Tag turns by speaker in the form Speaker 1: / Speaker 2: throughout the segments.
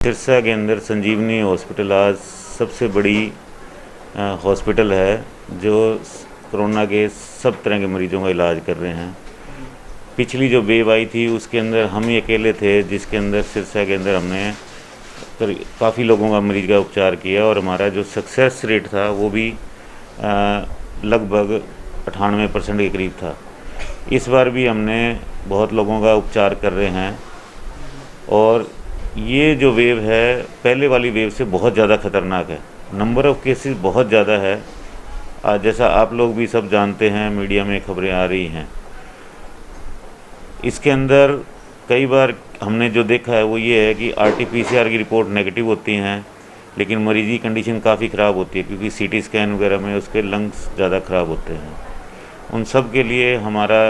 Speaker 1: सिरसा के अंदर संजीवनी हॉस्पिटल आज सबसे बड़ी हॉस्पिटल है जो कोरोना के सब तरह के मरीज़ों का इलाज कर रहे हैं। पिछली जो वेव आई थी उसके अंदर हम ही अकेले थे जिसके अंदर सिरसा के अंदर हमने काफ़ी लोगों का मरीज़ का उपचार किया और हमारा जो सक्सेस रेट था वो भी लगभग 98% के करीब था। इस बार भी हमने बहुत लोगों का उपचार कर रहे हैं और ये जो वेव है पहले वाली वेव से बहुत ज़्यादा ख़तरनाक है। नंबर ऑफ़ केसेस बहुत ज़्यादा है। जैसा आप लोग भी सब जानते हैं, मीडिया में खबरें आ रही हैं। इसके अंदर कई बार हमने जो देखा है वो ये है कि RT-PCR की रिपोर्ट नेगेटिव होती हैं, लेकिन मरीज़ की कंडीशन काफ़ी ख़राब होती है क्योंकि CT स्कैन वगैरह में उसके लंग्स ज़्यादा ख़राब होते हैं। उन सब के लिए हमारा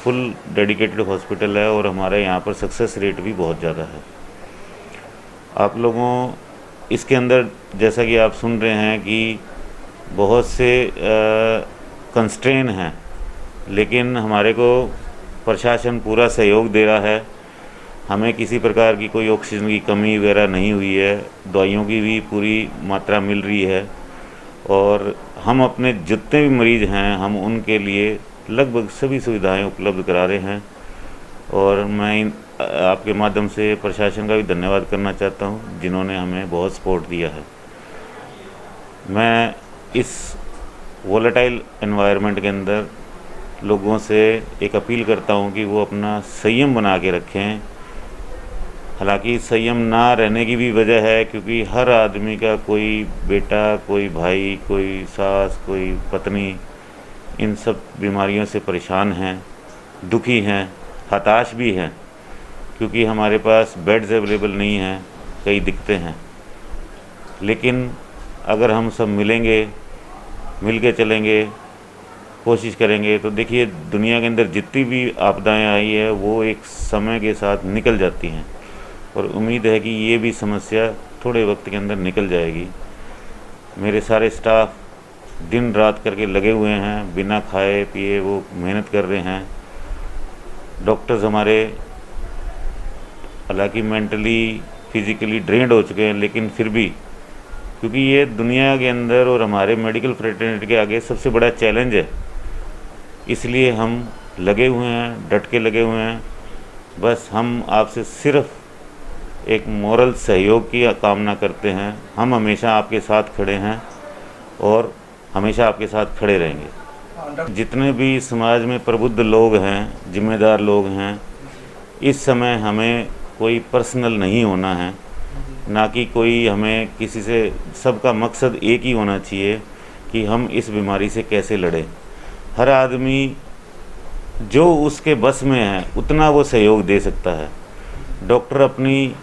Speaker 1: फुल डेडिकेटेड हॉस्पिटल है और हमारे यहाँ पर सक्सेस रेट भी बहुत ज़्यादा है। आप लोगों इसके अंदर जैसा कि आप सुन रहे हैं कि बहुत से कंस्ट्रेन हैं, लेकिन हमारे को प्रशासन पूरा सहयोग दे रहा है। हमें किसी प्रकार की कोई ऑक्सीजन की कमी वगैरह नहीं हुई है, दवाइयों की भी पूरी मात्रा मिल रही है और हम अपने जितने भी मरीज़ हैं हम उनके लिए लगभग सभी सुविधाएं उपलब्ध करा रहे हैं। और मैं आपके माध्यम से प्रशासन का भी धन्यवाद करना चाहता हूं जिन्होंने हमें बहुत सपोर्ट दिया है। मैं इस वोलेटाइल एनवायरनमेंट के अंदर लोगों से एक अपील करता हूं कि वो अपना संयम बना के रखें। हालांकि संयम ना रहने की भी वजह है क्योंकि हर आदमी का कोई बेटा, कोई भाई, कोई सास, कोई पत्नी इन सब बीमारियों से परेशान हैं, दुखी हैं, हताश भी हैं क्योंकि हमारे पास बेड्स अवेलेबल नहीं हैं, कई दिक्कतें हैं। लेकिन अगर हम सब मिल के चलेंगे, कोशिश करेंगे तो देखिए दुनिया के अंदर जितनी भी आपदाएं आई है वो एक समय के साथ निकल जाती हैं और उम्मीद है कि ये भी समस्या थोड़े वक्त के अंदर निकल जाएगी। मेरे सारे स्टाफ दिन रात करके लगे हुए हैं, बिना खाए पिए वो मेहनत कर रहे हैं। डॉक्टर्स हमारे हालांकि मेंटली फिज़िकली ड्रेन्ड हो चुके हैं, लेकिन फिर भी क्योंकि ये दुनिया के अंदर और हमारे मेडिकल फ्रेटर्निटी के आगे सबसे बड़ा चैलेंज है, इसलिए हम लगे हुए हैं, डट के लगे हुए हैं। बस हम आपसे सिर्फ एक मोरल सहयोग की कामना करते हैं। हम हमेशा आपके साथ खड़े हैं और हमेशा आपके साथ खड़े रहेंगे। जितने भी समाज में प्रबुद्ध लोग हैं, जिम्मेदार लोग हैं, इस समय हमें कोई पर्सनल नहीं होना है, ना कि कोई हमें किसी से, सबका मकसद एक ही होना चाहिए कि हम इस बीमारी से कैसे लड़ें। हर आदमी जो उसके बस में है उतना वो सहयोग दे सकता है। डॉक्टर अपनी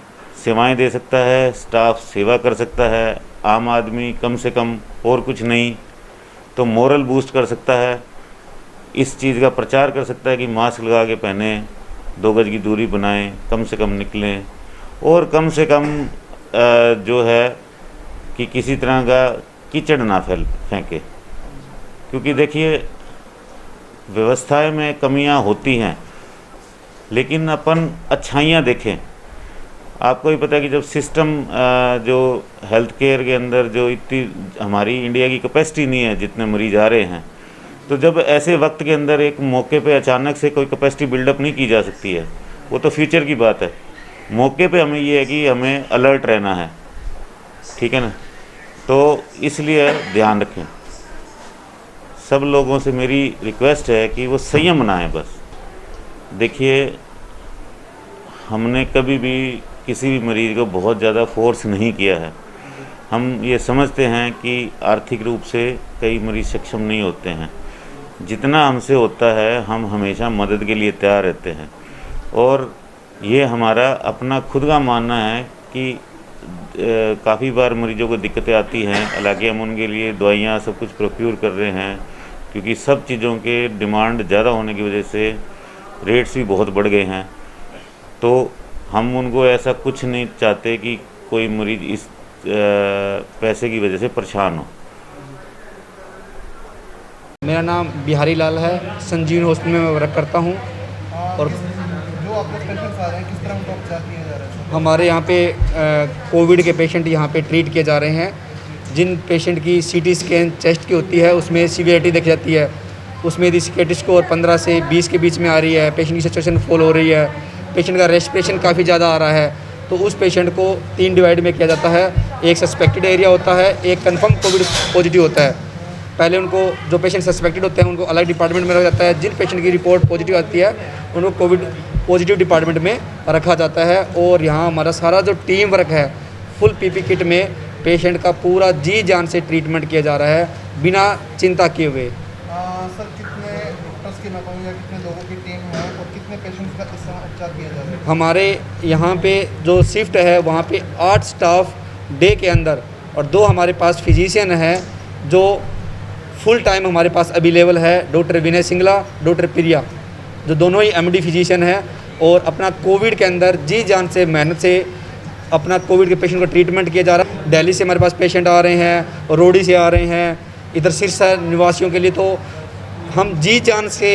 Speaker 1: सेवाएं दे सकता है, स्टाफ सेवा कर सकता है, आम आदमी कम से कम और कुछ नहीं तो मोरल बूस्ट कर सकता है, इस चीज़ का प्रचार कर सकता है कि मास्क लगा के पहने, 2 गज की दूरी बनाएं, कम से कम निकलें और कम से कम जो है कि किसी तरह का कीचड़ ना फेंके। क्योंकि देखिए व्यवस्थाएं में कमियां होती हैं, लेकिन अपन अच्छाइयाँ देखें। आपको ही पता है कि जब सिस्टम जो हेल्थ केयर के अंदर जो इतनी हमारी इंडिया की कैपेसिटी नहीं है जितने मरीज आ रहे हैं, तो जब ऐसे वक्त के अंदर एक मौके पे अचानक से कोई कैपेसिटी बिल्डअप नहीं की जा सकती है, वो तो फ्यूचर की बात है। मौके पे हमें ये है कि हमें अलर्ट रहना है, ठीक है ना। तो इसलिए ध्यान रखें। सब लोगों से मेरी रिक्वेस्ट है कि वो संयम बनाएं। बस देखिए हमने कभी भी किसी भी मरीज़ को बहुत ज़्यादा फोर्स नहीं किया है। हम ये समझते हैं कि आर्थिक रूप से कई मरीज़ सक्षम नहीं होते हैं। जितना हमसे होता है हम हमेशा मदद के लिए तैयार रहते हैं और ये हमारा अपना खुद का मानना है कि काफ़ी बार मरीजों को दिक्कतें आती हैं। हालांकि हम उनके लिए दवाइयाँ सब कुछ प्रोक्योर कर रहे हैं क्योंकि सब चीज़ों के डिमांड ज़्यादा होने की वजह से रेट्स भी बहुत बढ़ गए हैं। तो हम उनको ऐसा कुछ नहीं चाहते कि कोई मरीज़ इस पैसे की वजह से परेशान हो।
Speaker 2: मेरा नाम बिहारी लाल है, संजीवनी हॉस्पिटल में मैं वर्क करता हूँ। और
Speaker 3: जो आपको पेशेंट्स आ रहे हैं किस तरह उनका उपचार किया जा रहा है?
Speaker 2: हमारे यहाँ पे कोविड के पेशेंट यहाँ पे ट्रीट किए जा रहे हैं। जिन पेशेंट की सीटी स्कैन चेस्ट की होती है उसमें सीवियरिटी देखी जाती है, उसमें यदि सीवियरिटी स्कोर 15 से 20 के बीच में आ रही है, पेशेंट की सिचुएशन फॉल हो रही है, पेशेंट का रेस्पिरेशन काफ़ी ज़्यादा आ रहा है, तो उस पेशेंट को 3 डिवाइड में किया जाता है। एक सस्पेक्टेड एरिया होता है, एक कंफर्म कोविड पॉजिटिव होता है। पहले उनको जो पेशेंट सस्पेक्टेड होते हैं उनको अलग डिपार्टमेंट में रखा जाता है। जिन पेशेंट की रिपोर्ट पॉजिटिव आती है उनको कोविड पॉजिटिव डिपार्टमेंट में रखा जाता है। और यहाँ हमारा सारा जो टीम वर्क है, फुल पीपी किट में पेशेंट का पूरा जी जान से ट्रीटमेंट किया जा रहा है बिना चिंता किए हुए।
Speaker 3: सर कितने डॉक्टर्स की मैं कहूँगा कितने लोगों की टीम है और कितने पेशेंट्स का इस समय उपचार किया जा रहा है?
Speaker 2: हमारे यहाँ पे जो शिफ्ट है वहाँ पे 8 स्टाफ डे के अंदर और 2 हमारे पास फिजिशियन है जो फुल टाइम हमारे पास अवेलेबल है। डॉक्टर विनय सिंगला, डॉक्टर प्रिया, जो दोनों ही एमडी फिजिशियन हैं और अपना कोविड के अंदर जी जान से मेहनत से अपना कोविड के पेशेंट को ट्रीटमेंट किया जा रहा है। दिल्ली से हमारे पास पेशेंट आ रहे हैं, रोडी से आ रहे हैं, इधर सिरसा निवासियों के लिए तो हम जी जान से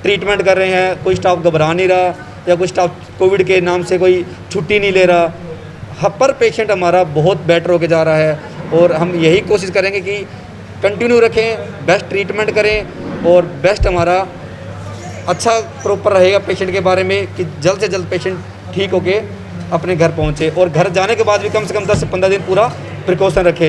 Speaker 2: ट्रीटमेंट कर रहे हैं। कोई स्टाफ घबरा नहीं रहा या कोई स्टाफ कोविड के नाम से कोई छुट्टी नहीं ले रहा। पर पेशेंट हमारा बहुत बेटर होके जा रहा है और हम यही कोशिश करेंगे कि कंटिन्यू रखें, बेस्ट ट्रीटमेंट करें और बेस्ट हमारा अच्छा प्रॉपर रहेगा पेशेंट के बारे में कि जल्द से जल्द पेशेंट ठीक होके अपने घर पहुँचे और घर जाने के बाद भी कम से कम 10 से 15 दिन पूरा प्रिकॉशन रखें।